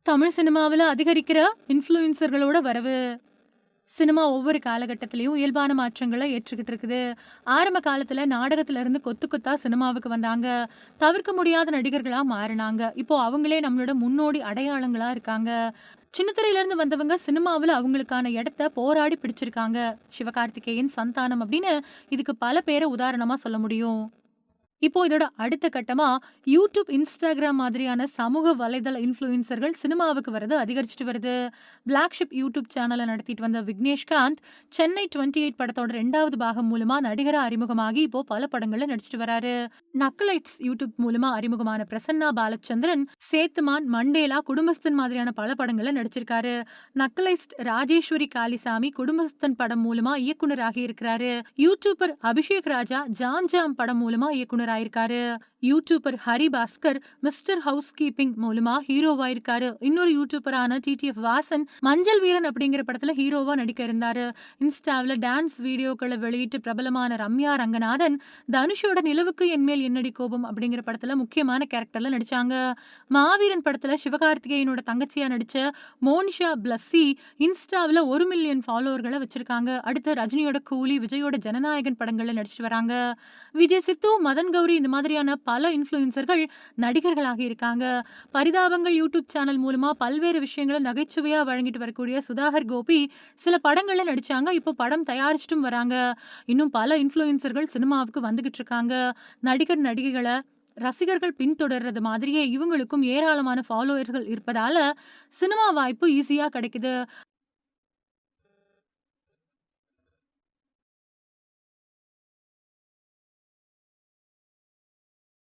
தமிழ் சினிமாவுல அதிகரிக்கிற இன்ஃப்ளூயன்சர்களோட வரவு. சினிமா ஒவ்வொரு காலகட்டத்திலயும் இயல்பான மாற்றங்கள ஏற்றுக்கிட்டு இருக்குது. ஆரம்ப காலத்துல நாடகத்துல இருந்து கொத்து கொத்தா சினிமாவுக்கு வந்தாங்க. தவிர்க்க முடியாத நடிகர்களா மாறுனாங்க. இப்போ அவங்களே நம்மளோட முன்னோடி அடையாளங்களா இருக்காங்க. சின்ன திரையில இருந்து வந்தவங்க சினிமாவுல அவங்களுக்கான இடத்த போராடி பிடிச்சிருக்காங்க. சிவகார்த்திகேயன், சந்தானம் அப்படின்னு இதுக்கு பல பேர உதாரணமா சொல்ல முடியும். இப்போ இதோட அடுத்த கட்டமா யூடியூப், இன்ஸ்டாகிராம் மாதிரியான சமூக வலைதள இன்ஃப்ளூயன்சர்கள் சினிமாவுக்கு வரது அதிகரிச்சுட்டு வருது. பிளாக்ஷிப் யூடியூப் சேனல நடத்திட்டு வந்த விக்னேஷ்காந்த், சென்னை 28 படத்தோட 2வது பாகம் மூலமா நடிகரா அறிமுகமாகி இப்போ பல படங்கள்ல நடிச்சிட்டு வராரு. நக்கலைட்ஸ் யூடியூப் மூலமா அறிமுகமான பிரசன்னா பாலச்சந்திரன், சேத்துமான், மண்டேலா, குடும்பஸ்தன் மாதிரியான பல படங்கள்ல நடிச்சிருக்காரு. நக்கலைட்ஸ் ராஜேஸ்வரி காளிசாமி குடும்பஸ்தன் படம் மூலமா இயக்குனராகி இருக்கிறாரு. யூடியூபர் அபிஷேக் ராஜா ஜாம் ஜாம் படம் மூலமா இயக்குனராயிருக்காரு. யூடியூபர் ஹரி பாஸ்கர் மிஸ்டர் ஹவுஸ் கீப்பிங் மூலமா ஹீரோவாயிருக்காரு. இன்னொரு யூடியூபரான டிடிஎஃப் வாசன் மஞ்சள் வீரன் அப்படிங்கிற படத்துல ஹீரோவா நடிக்க இருந்தாரு. இன்ஸ்டாவில் டான்ஸ் வீடியோக்களை வெளியிட்டு பிரபலமான ரம்யா ரங்கநாதன் தனுஷோட நிலவுக்கு என்மேல் என்னடி கோபம் அப்படிங்கிற படத்துல முக்கியமான கேரக்டர்ல நடிச்சாங்க. மாவீரன் படத்துல சிவகார்த்திகேயனோட தங்கச்சியா நடிச்ச மோனிஷா பிளஸ்ஸி இன்ஸ்டாவில் 1 மில்லியன் ஃபாலோவர்களை வச்சிருக்காங்க. அடுத்து ரஜினியோட கூலி, விஜயோட ஜனநாயகன் படங்கள்ல நடிச்சிட்டு வராங்க. விஜய் சித்து, மதன் கௌரி இந்த மாதிரியான பல இன்ஃப்ளூயன்சர்கள் நடிகர்களாக இருக்காங்க. பரிதாபங்கள் யூடியூப் சேனல் மூலமா பல்வேறு விஷயங்களை நகைச்சுவையா வழங்கிட்டு வரக்கூடிய சுதாகர் கோபி சில படங்கள்ல நடிச்சாங்க. இப்போ படம் தயாரிச்சிட்டும் வராங்க. இன்னும் பல இன்ஃப்ளூயன்சர்கள் சினிமாவுக்கு வந்துகிட்டு இருக்காங்க. நடிகர் நடிகைகளை ரசிகர்கள் பின்தொடர்றது மாதிரியே இவங்களுக்கும் ஏராளமான ஃபாலோவர்கள் இருப்பதால சினிமா வாய்ப்பு ஈஸியா கிடைக்குது.